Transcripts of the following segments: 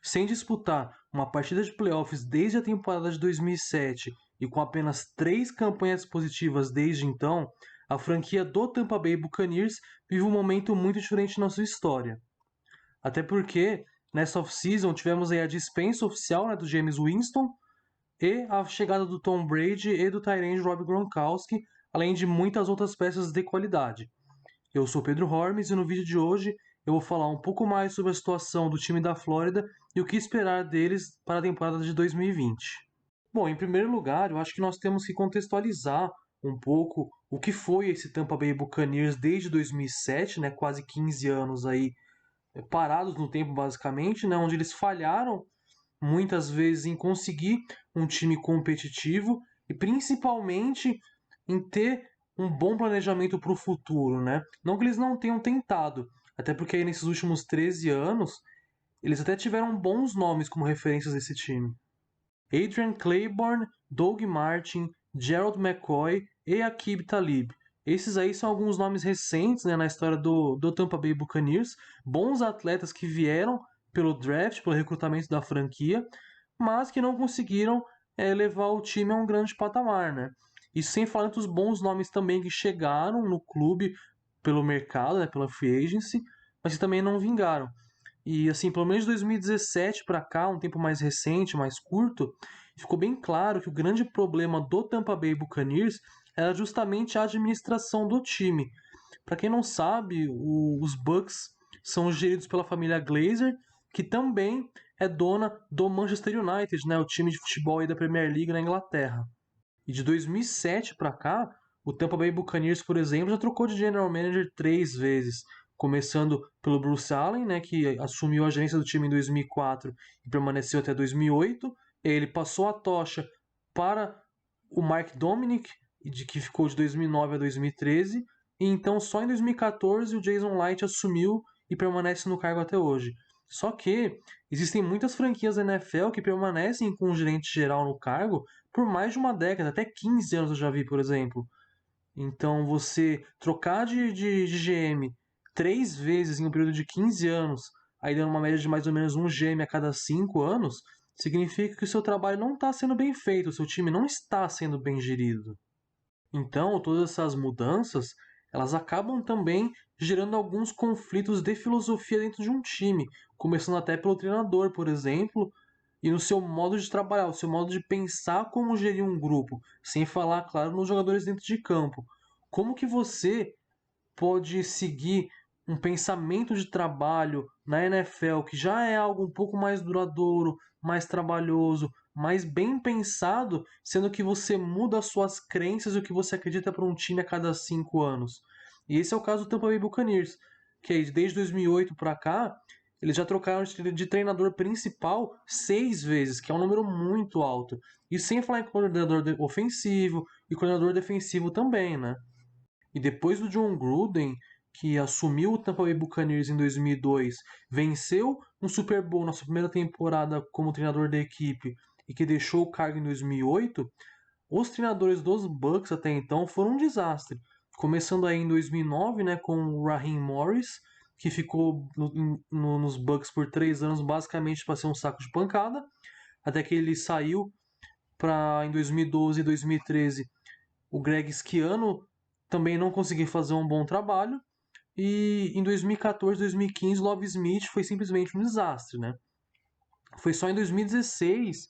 sem disputar uma partida de playoffs desde a temporada de 2007 e com apenas 3 campanhas positivas desde então, a franquia do Tampa Bay Buccaneers vive um momento muito diferente na sua história. Até porque, nessa off-season, tivemos aí a dispensa oficial, né, do James Winston e a chegada do Tom Brady e do tight end Rob Gronkowski, além de muitas outras peças de qualidade. Eu sou Pedro Hormes e no vídeo de hoje eu vou falar um pouco mais sobre a situação do time da Flórida e o que esperar deles para a temporada de 2020. Bom, em primeiro lugar, eu acho que nós temos que contextualizar um pouco o que foi esse Tampa Bay Buccaneers desde 2007, né, quase 15 anos aí parados no tempo basicamente, né, onde eles falharam muitas vezes em conseguir um time competitivo e principalmente em ter um bom planejamento para o futuro, né? Não que eles não tenham tentado, até porque aí nesses últimos 13 anos eles até tiveram bons nomes como referências desse time. Adrian Claiborne, Doug Martin, Gerald McCoy e Aqib Talib. Esses aí são alguns nomes recentes, né, na história do Tampa Bay Buccaneers, bons atletas que vieram pelo draft, pelo recrutamento da franquia, mas que não conseguiram levar o time a um grande patamar, né? Isso sem falar dos bons nomes também que chegaram no clube pelo mercado, né, pela free agency, mas que também não vingaram. E assim, pelo menos de 2017 para cá, um tempo mais recente, mais curto, ficou bem claro que o grande problema do Tampa Bay Buccaneers era justamente a administração do time. Para quem não sabe, os Bucks são geridos pela família Glazer, que também é dona do Manchester United, né, o time de futebol aí da Premier League na Inglaterra. E de 2007 para cá, o Tampa Bay Buccaneers, por exemplo, já trocou de general manager 3 vezes, começando pelo Bruce Allen, né, que assumiu a gerência do time em 2004 e permaneceu até 2008. Ele passou a tocha para o Mike Dominic, que ficou de 2009 a 2013, e então só em 2014 o Jason Light assumiu e permanece no cargo até hoje. Só que existem muitas franquias da NFL que permanecem com o gerente geral no cargo por mais de uma década, até 15 anos eu já vi, por exemplo. Então você trocar de GM 3 vezes em um período de 15 anos, aí dando uma média de mais ou menos um GM a cada 5 anos, significa que o seu trabalho não está sendo bem feito, o seu time não está sendo bem gerido. Então, todas essas mudanças, elas acabam também gerando alguns conflitos de filosofia dentro de um time, começando até pelo treinador, por exemplo, e no seu modo de trabalhar, o seu modo de pensar como gerir um grupo, sem falar, claro, nos jogadores dentro de campo. Como que você pode seguir um pensamento de trabalho na NFL que já é algo um pouco mais duradouro, mais trabalhoso, mais bem pensado, sendo que você muda as suas crenças e o que você acredita para um time a cada 5 anos. E esse é o caso do Tampa Bay Buccaneers, que desde 2008 para cá, eles já trocaram de treinador principal 6 vezes, que é um número muito alto. E sem falar em coordenador ofensivo e coordenador defensivo também, né? E depois do John Gruden, que assumiu o Tampa Bay Buccaneers em 2002, venceu um Super Bowl na sua primeira temporada como treinador da equipe e que deixou o cargo em 2008, os treinadores dos Bucks até então foram um desastre. Começando aí em 2009, né, com o Raheem Morris, que ficou nos Bucks por 3 anos basicamente para ser um saco de pancada, até que ele saiu para em 2012 e 2013 o Greg Schiano também não conseguiu fazer um bom trabalho. E em 2014, 2015, Love Smith foi simplesmente um desastre, né? Foi só em 2016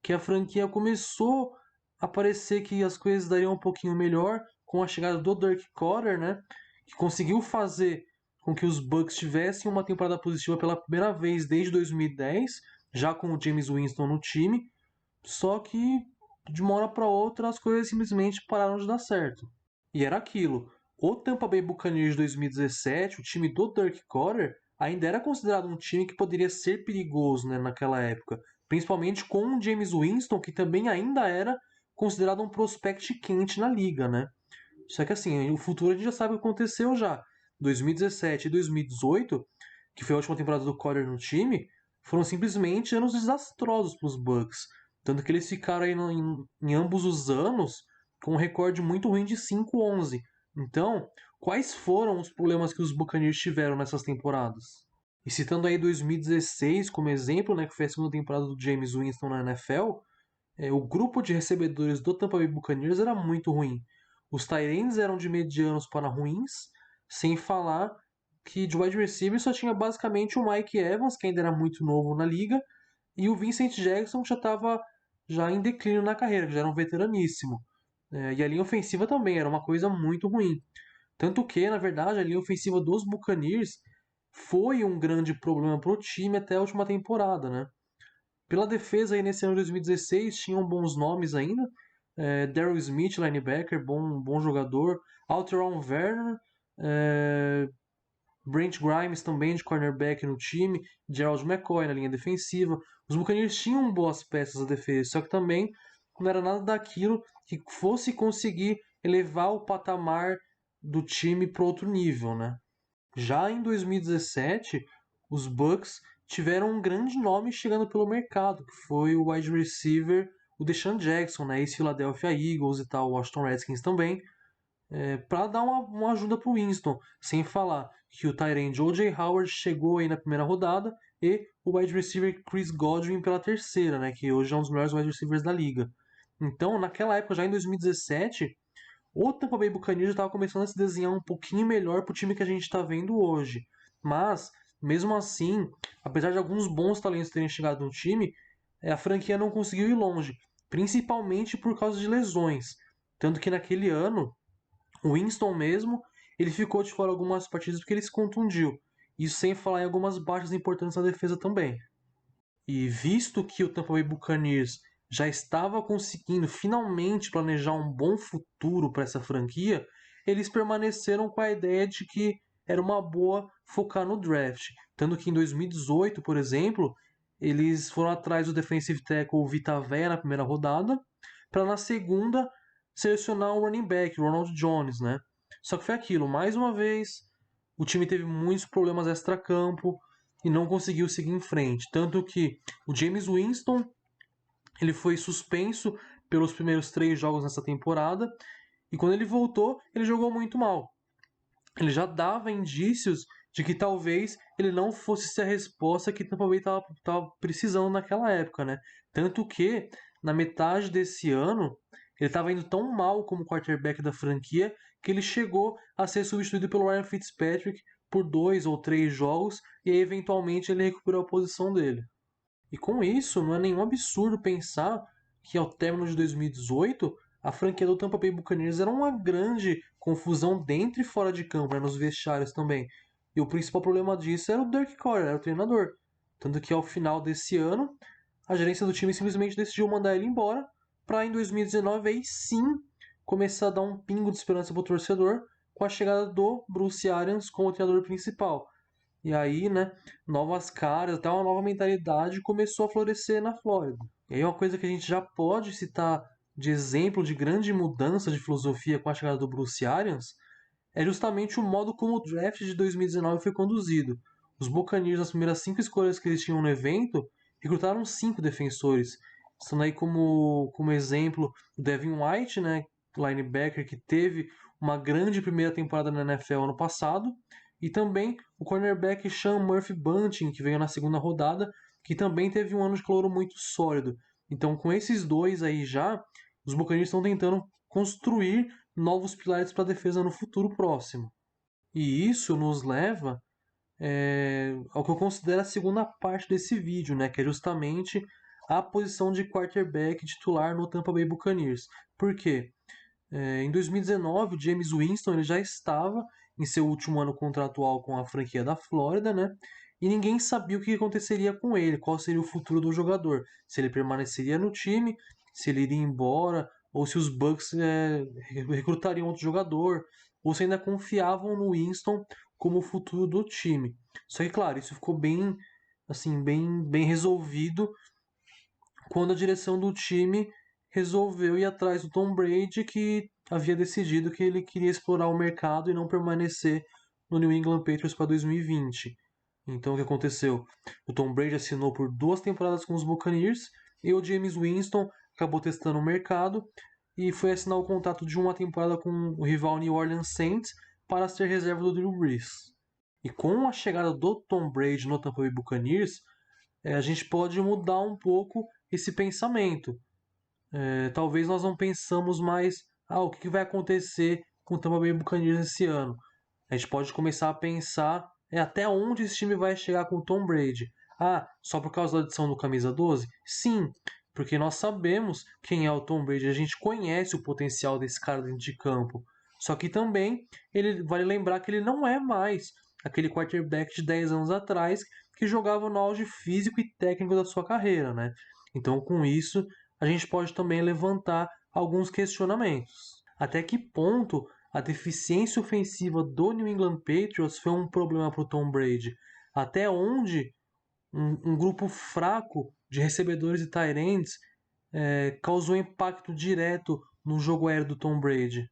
que a franquia começou a parecer que as coisas dariam um pouquinho melhor com a chegada do Dirk Koetter, né? Que conseguiu fazer com que os Bucks tivessem uma temporada positiva pela primeira vez desde 2010, já com o James Winston no time. Só que de uma hora para outra as coisas simplesmente pararam de dar certo. E era aquilo. O Tampa Bay Buccaneers de 2017, o time do Dirk Koetter, ainda era considerado um time que poderia ser perigoso, né, naquela época. Principalmente com o James Winston, que também ainda era considerado um prospect quente na liga, né? Só que assim, o futuro a gente já sabe o que aconteceu já. 2017 e 2018, que foi a última temporada do Koetter no time, foram simplesmente anos desastrosos para os Bucks. Tanto que eles ficaram aí em ambos os anos com um recorde muito ruim de 5-11. Então, quais foram os problemas que os Buccaneers tiveram nessas temporadas? E citando aí 2016 como exemplo, né, que foi a segunda temporada do Jameis Winston na NFL, o grupo de recebedores do Tampa Bay Buccaneers era muito ruim. Os tight ends eram de medianos para ruins, sem falar que de wide receiver só tinha basicamente o Mike Evans, que ainda era muito novo na liga, e o Vincent Jackson, que já estava já em declínio na carreira, que já era um veteraníssimo. E a linha ofensiva também era uma coisa muito ruim. Tanto que, na verdade, a linha ofensiva dos Buccaneers foi um grande problema para o time até a última temporada, né? Pela defesa aí nesse ano de 2016 tinham bons nomes ainda. Darryl Smith, linebacker, bom jogador. Alteron Werner, é, Brent Grimes também de cornerback no time. Gerald McCoy na linha defensiva. Os Buccaneers tinham boas peças na defesa, só que também não era nada daquilo que fosse conseguir elevar o patamar do time para outro nível, né? Já em 2017, os Bucks tiveram um grande nome chegando pelo mercado, que foi o wide receiver, o Deshaun Jackson, né, ex-Philadelphia Eagles e tal, Washington Redskins também, para dar uma ajuda para o Winston, sem falar que o tight end O.J. Howard chegou aí na primeira rodada e o wide receiver Chris Godwin pela terceira, né, que hoje é um dos melhores wide receivers da liga. Então, naquela época, já em 2017, o Tampa Bay Buccaneers estava começando a se desenhar um pouquinho melhor para o time que a gente está vendo hoje. Mas, mesmo assim, apesar de alguns bons talentos terem chegado no time, a franquia não conseguiu ir longe, principalmente por causa de lesões. Tanto que naquele ano, o Winston mesmo, ele ficou de fora algumas partidas porque ele se contundiu. Isso sem falar em algumas baixas importantes na defesa também. E visto que o Tampa Bay Buccaneers já estava conseguindo finalmente planejar um bom futuro para essa franquia, eles permaneceram com a ideia de que era uma boa focar no draft. Tanto que em 2018, por exemplo, eles foram atrás do defensive tackle Vita Vea na primeira rodada, para na segunda selecionar um running back, Ronald Jones, né? Só que foi aquilo, mais uma vez, o time teve muitos problemas extra-campo, e não conseguiu seguir em frente. Tanto que o James Winston ele foi suspenso pelos primeiros 3 jogos nessa temporada e quando ele voltou, ele jogou muito mal. Ele já dava indícios de que talvez ele não fosse ser a resposta que Tampa Bay estava precisando naquela época, né? Tanto que, na metade desse ano, ele estava indo tão mal como quarterback da franquia que ele chegou a ser substituído pelo Ryan Fitzpatrick por 2 ou 3 jogos e aí, eventualmente ele recuperou a posição dele. E com isso, não é nenhum absurdo pensar que ao término de 2018, a franquia do Tampa Bay Buccaneers era uma grande confusão dentro e fora de campo, né, nos vestiários também. E o principal problema disso era o Dirk Koetter, era o treinador. Tanto que ao final desse ano, a gerência do time simplesmente decidiu mandar ele embora, para em 2019 aí sim começar a dar um pingo de esperança para o torcedor com a chegada do Bruce Arians como treinador principal. E aí, né, novas caras, até uma nova mentalidade começou a florescer na Flórida. E aí uma coisa que a gente já pode citar de exemplo de grande mudança de filosofia com a chegada do Bruce Arians é justamente o modo como o draft de 2019 foi conduzido. Os Buccaneers, nas primeiras 5 escolhas que eles tinham no evento, recrutaram 5 defensores. Estando aí como exemplo o Devin White, né, linebacker que teve uma grande primeira temporada na NFL ano passado, e também o cornerback Sean Murphy Bunting, que veio na segunda rodada, que também teve um ano de calor muito sólido. Então, com esses dois aí já, os Buccaneers estão tentando construir novos pilares para a defesa no futuro próximo. E isso nos leva ao que eu considero a segunda parte desse vídeo, né, que é justamente a posição de quarterback titular no Tampa Bay Buccaneers. Por quê? Em 2019, o James Winston ele já estava em seu último ano contratual com a franquia da Flórida, né? E ninguém sabia o que aconteceria com ele, qual seria o futuro do jogador, se ele permaneceria no time, se ele iria embora, ou se os Bucks recrutariam outro jogador, ou se ainda confiavam no Winston como o futuro do time. Só que, claro, isso ficou bem, assim, bem resolvido quando a direção do time resolveu ir atrás do Tom Brady, que havia decidido que ele queria explorar o mercado e não permanecer no New England Patriots para 2020. Então o que aconteceu? O Tom Brady assinou por 2 temporadas com os Buccaneers e o James Winston acabou testando o mercado e foi assinar o contrato de uma temporada com o rival New Orleans Saints para ser reserva do Drew Brees. E com a chegada do Tom Brady no Tampa Bay Buccaneers, a gente pode mudar um pouco esse pensamento. Talvez nós não pensamos mais, o que vai acontecer com o Tampa Bay Buccaneers esse ano. A gente pode começar a pensar até onde esse time vai chegar com o Tom Brady. Só por causa da adição do camisa 12? Sim, porque nós sabemos quem é o Tom Brady, a gente conhece o potencial desse cara dentro de campo. Só que também ele vale lembrar que ele não é mais aquele quarterback de 10 anos atrás que jogava no auge físico e técnico da sua carreira, né? Então, com isso, a gente pode também levantar alguns questionamentos. Até que ponto a deficiência ofensiva do New England Patriots foi um problema para o Tom Brady? Até onde um grupo fraco de recebedores e tight ends causou impacto direto no jogo aéreo do Tom Brady?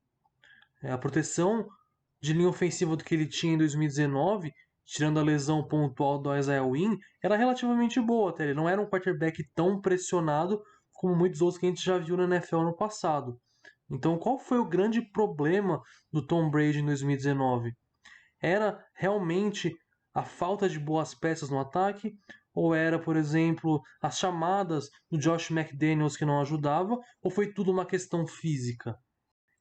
A proteção de linha ofensiva do que ele tinha em 2019, tirando a lesão pontual do Isaiah Wynn, era relativamente boa até. Ele não era um quarterback tão pressionado como muitos outros que a gente já viu na NFL no passado. Então, qual foi o grande problema do Tom Brady em 2019? Era realmente a falta de boas peças no ataque? Ou era, por exemplo, as chamadas do Josh McDaniels que não ajudava? Ou foi tudo uma questão física?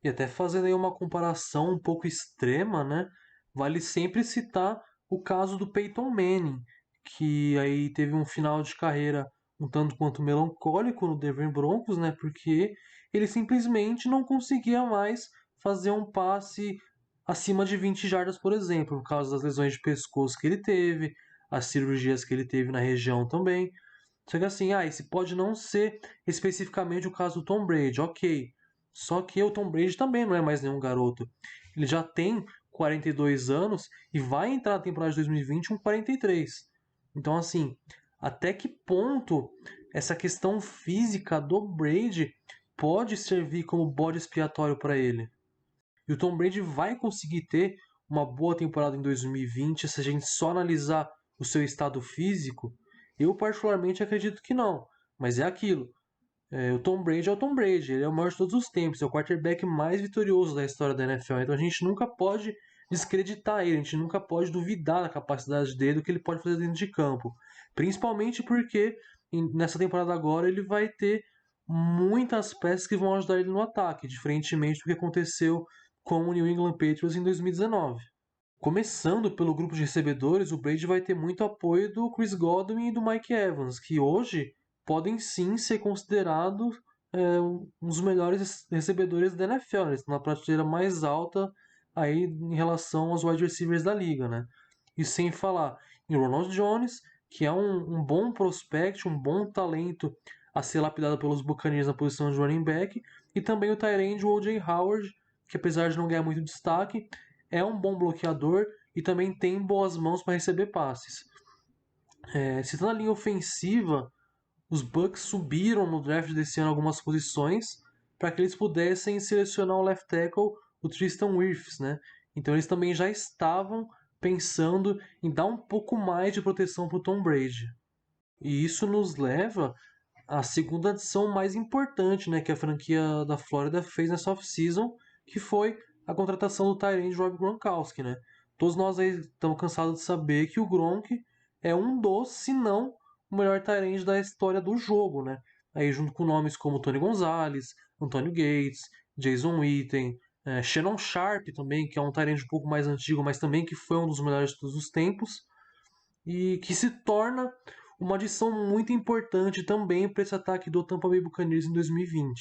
E até fazendo aí uma comparação um pouco extrema, né? Vale sempre citar o caso do Peyton Manning, que aí teve um final de carreira um tanto quanto melancólico no Denver Broncos, né? Porque ele simplesmente não conseguia mais fazer um passe acima de 20 jardas, por exemplo, por causa das lesões de pescoço que ele teve, as cirurgias que ele teve na região também. Só que assim, esse pode não ser especificamente o caso do Tom Brady, ok. Só que o Tom Brady também não é mais nenhum garoto. Ele já tem 42 anos e vai entrar na temporada de 2020 com 43. Então, assim, até que ponto essa questão física do Brady pode servir como bode expiatório para ele? E o Tom Brady vai conseguir ter uma boa temporada em 2020 se a gente só analisar o seu estado físico? Eu particularmente acredito que não. Mas é aquilo. O Tom Brady é o Tom Brady. Ele é o maior de todos os tempos. É o quarterback mais vitorioso da história da NFL. Então a gente nunca pode descreditar ele. A gente nunca pode duvidar da capacidade dele, do que ele pode fazer dentro de campo. Principalmente porque nessa temporada agora ele vai ter muitas peças que vão ajudar ele no ataque, diferentemente do que aconteceu com o New England Patriots em 2019. Começando pelo grupo de recebedores, o Brady vai ter muito apoio do Chris Godwin e do Mike Evans, que hoje podem sim ser considerados um dos melhores recebedores da NFL. Eles estão na prateleira mais alta aí em relação aos wide receivers da liga, né? E sem falar em Ronald Jones, que é um bom prospect, um bom talento a ser lapidado pelos Buccaneers na posição de running back, e também o tight end O.J. Howard, que apesar de não ganhar muito destaque, é um bom bloqueador e também tem boas mãos para receber passes. Citando a linha ofensiva, os Bucks subiram no draft desse ano algumas posições para que eles pudessem selecionar o left tackle, o Tristan Wirfs, né? Então eles também já estavam pensando em dar um pouco mais de proteção para o Tom Brady. E isso nos leva à segunda adição mais importante, né, que a franquia da Flórida fez nessa off-season, que foi a contratação do tight end Rob Gronkowski, né? Todos nós aí estamos cansados de saber que o Gronk é um dos, se não o melhor tight end da história do jogo, né? Aí junto com nomes como Tony Gonzalez, Antonio Gates, Jason Witten, Shannon Sharp também, que é um tight end um pouco mais antigo, mas também que foi um dos melhores de todos os tempos, e que se torna uma adição muito importante também para esse ataque do Tampa Bay Buccaneers em 2020.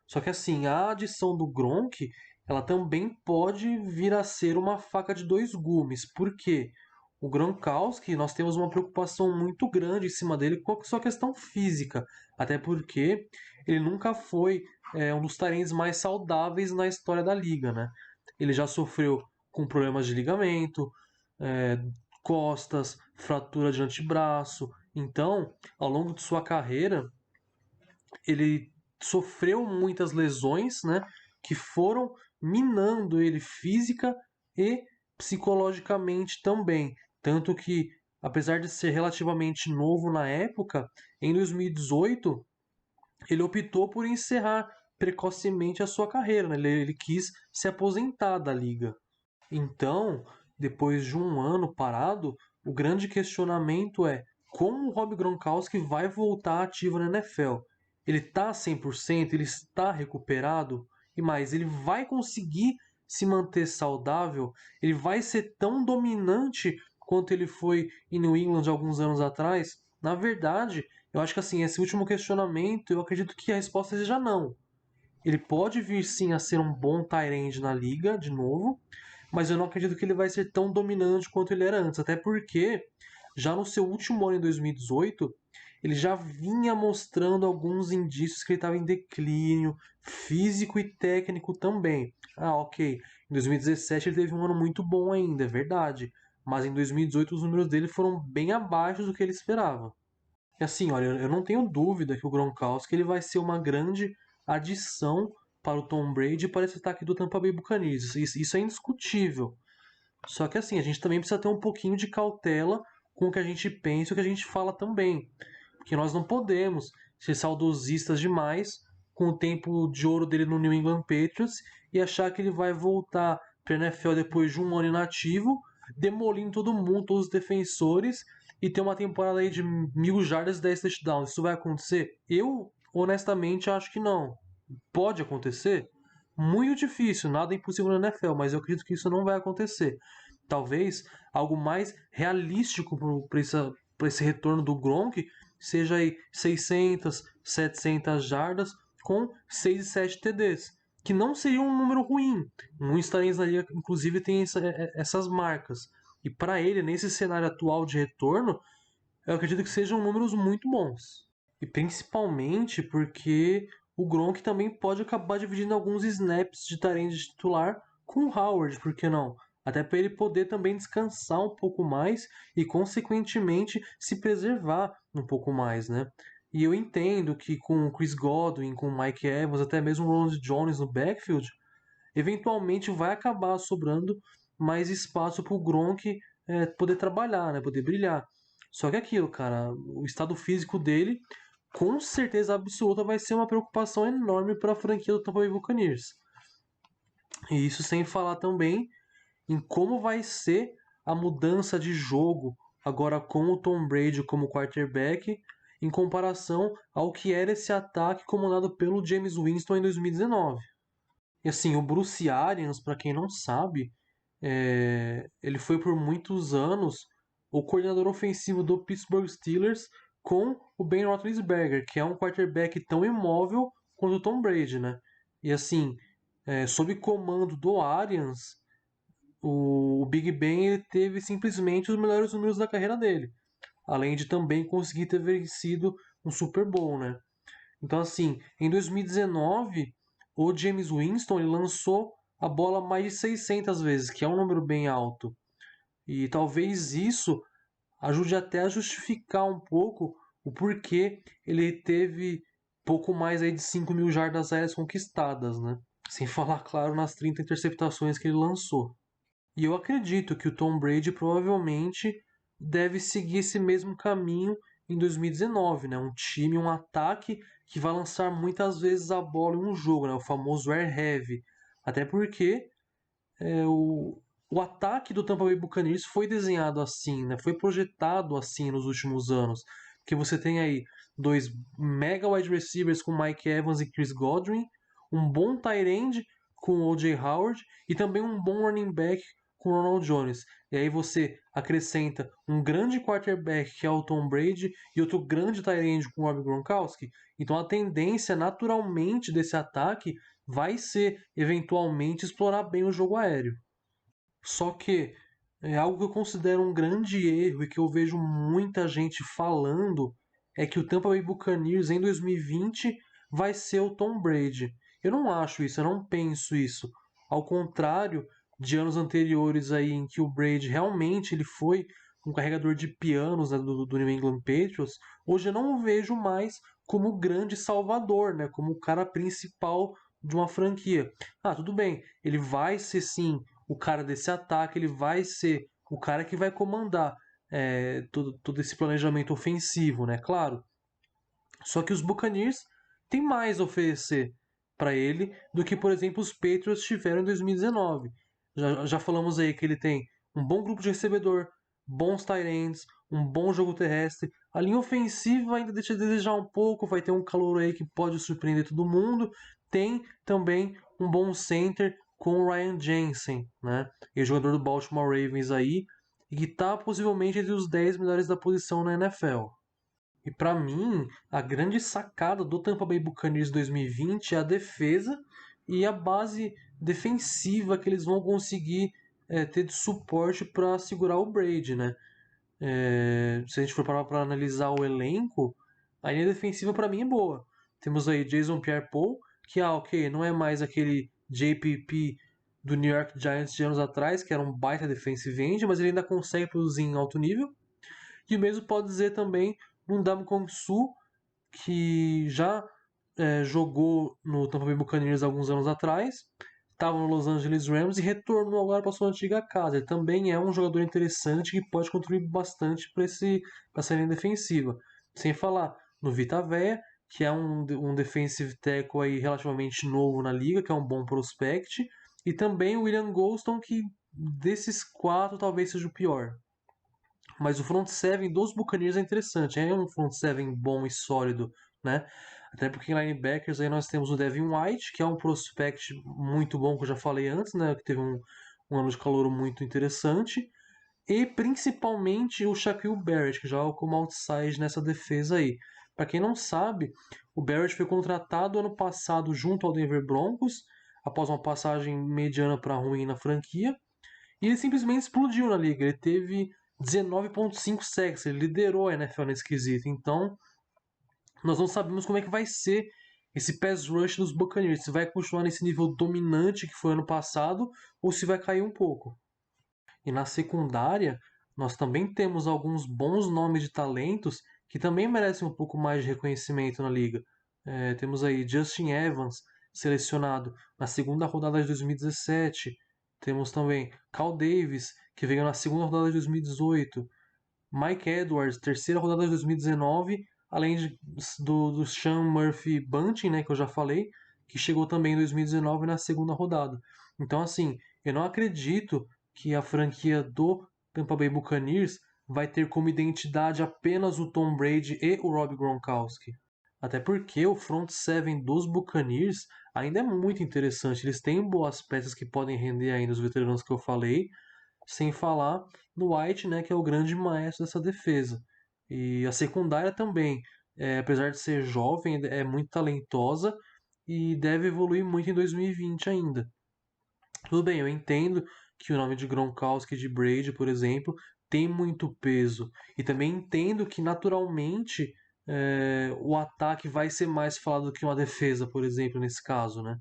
Só que assim, a adição do Gronk, ela também pode vir a ser uma faca de dois gumes. Por quê? O Gronkowski, nós temos uma preocupação muito grande em cima dele com a sua questão física. Até porque ele nunca foi um dos talentos mais saudáveis na história da liga, né? Ele já sofreu com problemas de ligamento, é, costas, fratura de antebraço. Então, ao longo de sua carreira, ele sofreu muitas lesões, né, que foram minando ele física e psicologicamente também. Tanto que, apesar de ser relativamente novo na época, em 2018 ele optou por encerrar precocemente a sua carreira, né? Ele quis se aposentar da liga. Então, depois de um ano parado, o grande questionamento é como o Rob Gronkowski vai voltar ativo na NFL. Ele está 100%, ele está recuperado e mais, ele vai conseguir se manter saudável, ele vai ser tão dominante quanto ele foi em New England alguns anos atrás? Na verdade, eu acho que assim, esse último questionamento, eu acredito que a resposta seja não. Ele pode vir sim a ser um bom tight end na liga, de novo, mas eu não acredito que ele vai ser tão dominante quanto ele era antes, até porque já no seu último ano em 2018, ele já vinha mostrando alguns indícios que ele estava em declínio físico e técnico também. Ah, ok. Em 2017 ele teve um ano muito bom ainda, é verdade. Mas em 2018 os números dele foram bem abaixo do que ele esperava. E assim, olha, eu não tenho dúvida que o Gronkowski ele vai ser uma grande adição para o Tom Brady e para esse ataque do Tampa Bay Buccaneers. Isso é indiscutível. Só que assim, a gente também precisa ter um pouquinho de cautela com o que a gente pensa e o que a gente fala também. Porque nós não podemos ser saudosistas demais com o tempo de ouro dele no New England Patriots e achar que ele vai voltar para a NFL depois de um ano inativo, demolindo todo mundo, todos os defensores, e ter uma temporada aí de 1.000 jardas e 10 touchdowns. Isso vai acontecer? Eu, honestamente, acho que não. Pode acontecer? Muito difícil, nada é impossível na NFL, mas eu acredito que isso não vai acontecer. Talvez algo mais realístico para esse retorno do Gronk seja aí 600, 700 jardas com 6 e 7 TDs, que não seria um número ruim. Muitos talentos na liga, inclusive, tem essas marcas. E para ele, nesse cenário atual de retorno, eu acredito que sejam números muito bons. E principalmente porque o Gronk também pode acabar dividindo alguns snaps de tarente titular com o Howard, por que não? Até para ele poder também descansar um pouco mais e, consequentemente, se preservar um pouco mais, né? E eu entendo que com o Chris Godwin, com o Mike Evans, até mesmo o Ronald Jones no backfield, eventualmente vai acabar sobrando mais espaço para o Gronk poder trabalhar, né? Poder brilhar. Só que aquilo, cara, o estado físico dele com certeza absoluta vai ser uma preocupação enorme para a franquia do Tampa Bay Buccaneers. E isso sem falar também em como vai ser a mudança de jogo agora com o Tom Brady como quarterback em comparação ao que era esse ataque comandado pelo James Winston em 2019. E assim, o Bruce Arians, para quem não sabe, ele foi por muitos anos o coordenador ofensivo do Pittsburgh Steelers com o Ben Roethlisberger, que é um quarterback tão imóvel quanto o Tom Brady, né? E assim, sob comando do Arians, o Big Ben ele teve simplesmente os melhores números da carreira dele, além de também conseguir ter vencido um Super Bowl, né? Então, assim, em 2019, o James Winston ele lançou a bola mais de 600 vezes, que é um número bem alto. E talvez isso ajude até a justificar um pouco o porquê ele teve pouco mais aí de 5.000 jardas aéreas conquistadas, né? Sem falar, claro, nas 30 interceptações que ele lançou. E eu acredito que o Tom Brady provavelmente deve seguir esse mesmo caminho em 2019, né? Um time, um ataque que vai lançar muitas vezes a bola em um jogo, né? O famoso air heavy. Até porque o ataque do Tampa Bay Buccaneers foi desenhado assim, né? Foi projetado assim nos últimos anos. Porque você tem aí dois mega wide receivers com Mike Evans e Chris Godwin, um bom tight end com o O.J. Howard e também um bom running back com o Ronald Jones. E aí você acrescenta um grande quarterback que é o Tom Brady e outro grande tight end com o Rob Gronkowski. Então a tendência naturalmente desse ataque vai ser eventualmente explorar bem o jogo aéreo. Só que é algo que eu considero um grande erro e que eu vejo muita gente falando é que o Tampa Bay Buccaneers em 2020 vai ser o Tom Brady. Eu não acho isso, eu não penso isso. Ao contrário de anos anteriores aí em que o Brady realmente ele foi um carregador de pianos, né, do New England Patriots, hoje eu não o vejo mais como o grande salvador, né, como o cara principal de uma franquia. Ah, tudo bem, ele vai ser sim o cara desse ataque, ele vai ser o cara que vai comandar todo esse planejamento ofensivo, né? Claro. Só que os Buccaneers têm mais a oferecer para ele do que, por exemplo, os Patriots tiveram em 2019. Já falamos aí que ele tem um bom grupo de recebedor, bons tight ends, um bom jogo terrestre. A linha ofensiva ainda deixa a desejar um pouco, vai ter um calor aí que pode surpreender todo mundo. Tem também um bom center com o Ryan Jensen, né? E jogador do Baltimore Ravens aí, e que está possivelmente entre os 10 melhores da posição na NFL. E para mim, a grande sacada do Tampa Bay Buccaneers 2020 é a defesa e a base defensiva que eles vão conseguir ter de suporte para segurar o Brady, né? Se a gente for parar para analisar o elenco, a linha defensiva para mim é boa. Temos aí Jason Pierre-Paul, que ok, não é mais aquele JPP do New York Giants de anos atrás, que era um baita defensive end, mas ele ainda consegue produzir em alto nível. E o mesmo pode dizer também no Ndamukong Suh, que já jogou no Tampa Bay Buccaneers alguns anos atrás, estava no Los Angeles Rams e retornou agora para sua antiga casa. Ele também é um jogador interessante que pode contribuir bastante para essa linha defensiva. Sem falar no Vita Vea, que é um defensive tackle aí relativamente novo na liga, que é um bom prospect, e também o William Golston, que desses quatro talvez seja o pior. Mas o front seven dos Buccaneers é interessante. É um front seven bom e sólido, né? Até porque em linebackers aí nós temos o Devin White, que é um prospect muito bom, que eu já falei antes, né? Que teve um ano de calor muito interessante. E principalmente o Shaquille Barrett, que joga como outside nessa defesa aí. Para quem não sabe, o Barrett foi contratado ano passado junto ao Denver Broncos, após uma passagem mediana para ruim na franquia. E ele simplesmente explodiu na liga. Ele teve 19,5 sacks. Ele liderou a NFL nesse quesito. Então, nós não sabemos como é que vai ser esse pass rush dos Buccaneers. Se vai continuar nesse nível dominante que foi ano passado ou se vai cair um pouco. E na secundária, nós também temos alguns bons nomes de talentos que também merecem um pouco mais de reconhecimento na liga. Temos aí Justin Evans, selecionado na segunda rodada de 2017. Temos também Cal Davis, que veio na segunda rodada de 2018. Mike Edwards, terceira rodada de 2019. Além do Sean Murphy Bunting, né, que eu já falei, que chegou também em 2019 na segunda rodada. Então, assim, eu não acredito que a franquia do Tampa Bay Buccaneers vai ter como identidade apenas o Tom Brady e o Rob Gronkowski. Até porque o front seven dos Buccaneers ainda é muito interessante. Eles têm boas peças que podem render ainda os veteranos que eu falei, sem falar no White, né, que é o grande maestro dessa defesa. E a secundária também, apesar de ser jovem, é muito talentosa e deve evoluir muito em 2020 ainda. Tudo bem, eu entendo que o nome de Gronkowski e de Brady, por exemplo, tem muito peso. E também entendo que naturalmente o ataque vai ser mais falado do que uma defesa, por exemplo, nesse caso, né?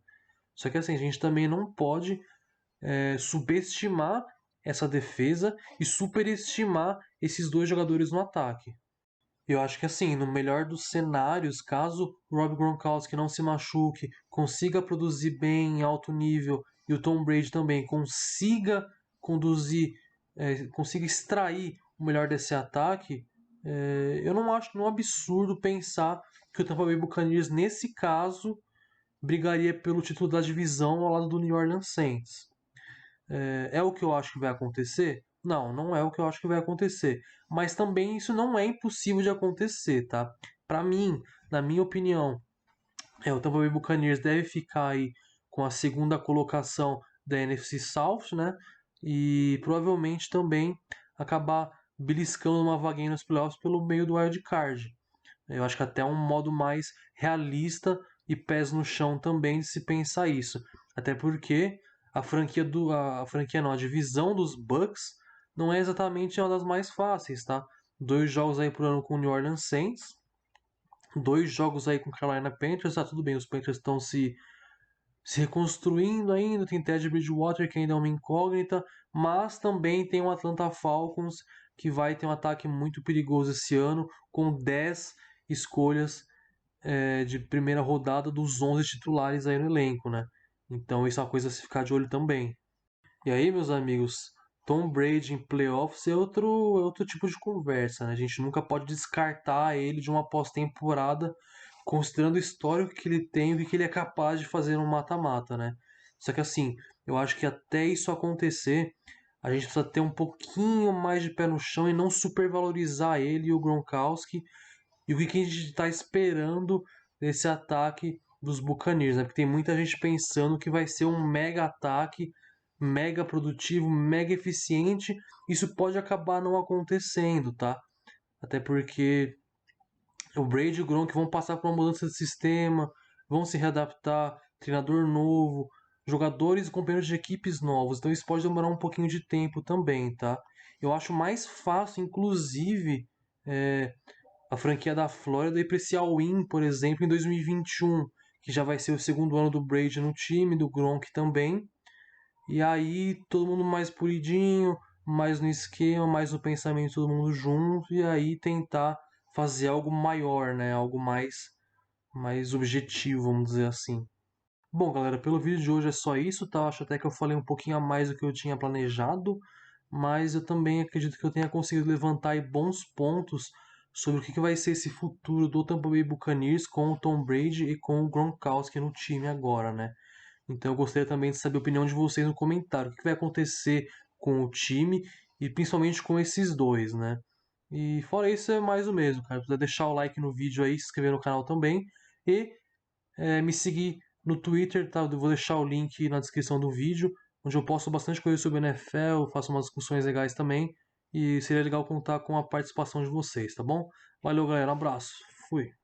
Só que assim, a gente também não pode subestimar essa defesa e superestimar esses dois jogadores no ataque. Eu acho que assim, no melhor dos cenários, caso o Rob Gronkowski não se machuque, consiga produzir bem em alto nível e o Tom Brady também consiga conduzir, consiga extrair o melhor desse ataque, eu não acho um absurdo pensar que o Tampa Bay Buccaneers nesse caso brigaria pelo título da divisão ao lado do New Orleans Saints. É o que eu acho que vai acontecer? Não, não é o que eu acho que vai acontecer. Mas também isso não é impossível de acontecer, tá? Para mim, na minha opinião, o Tampa Bay Buccaneers deve ficar aí com a segunda colocação da NFC South, né? E provavelmente também acabar beliscando uma vaguinha nos playoffs pelo meio do wild card. Eu acho que até um modo mais realista e pés no chão também de se pensar isso. Até porque a franquia não, a divisão dos Bucks não é exatamente uma das mais fáceis, tá? 2 jogos aí por ano com o New Orleans Saints, 2 jogos aí com o Carolina Panthers, tá tudo bem, os Panthers estão se reconstruindo ainda, tem Ted Bridgewater que ainda é uma incógnita, mas também tem o Atlanta Falcons que vai ter um ataque muito perigoso esse ano, com 10 escolhas de primeira rodada dos 11 titulares aí no elenco, né? Então isso é uma coisa a se ficar de olho também. E aí, meus amigos, Tom Brady em playoffs é outro tipo de conversa, né? A gente nunca pode descartar ele de uma pós-temporada, considerando o histórico que ele tem e o que ele é capaz de fazer no mata-mata, né? Só que assim, eu acho que até isso acontecer, a gente precisa ter um pouquinho mais de pé no chão e não supervalorizar ele e o Gronkowski. E o que a gente está esperando desse ataque dos Buccaneers, né? Porque tem muita gente pensando que vai ser um mega ataque, mega produtivo, mega eficiente. Isso pode acabar não acontecendo, tá? Até porque o Brady e o Gronk vão passar por uma mudança de sistema, vão se readaptar, treinador novo, jogadores e companheiros de equipes novos. Então isso pode demorar um pouquinho de tempo também, tá? Eu acho mais fácil, inclusive, é, a franquia da Flórida ir para esse all-in, por exemplo, em 2021, que já vai ser o segundo ano do Brady no time, do Gronk também. E aí todo mundo mais polidinho, mais no esquema, mais no pensamento, todo mundo junto, e aí tentar fazer algo maior, né? Algo mais objetivo, vamos dizer assim. Bom, galera, pelo vídeo de hoje é só isso, tá? Acho até que eu falei um pouquinho a mais do que eu tinha planejado, mas eu também acredito que eu tenha conseguido levantar aí bons pontos sobre o que vai ser esse futuro do Tampa Bay Buccaneers com o Tom Brady e com o Gronkowski no time agora, né? Então eu gostaria também de saber a opinião de vocês no comentário. O que vai acontecer com o time e principalmente com esses dois, né? E fora isso é mais o mesmo, cara. Precisa deixar o like no vídeo aí, se inscrever no canal também e me seguir no Twitter, tá? Eu vou deixar o link na descrição do vídeo, onde eu posto bastante coisa sobre NFL, faço umas discussões legais também. E seria legal contar com a participação de vocês, tá bom? Valeu, galera. Um abraço. Fui.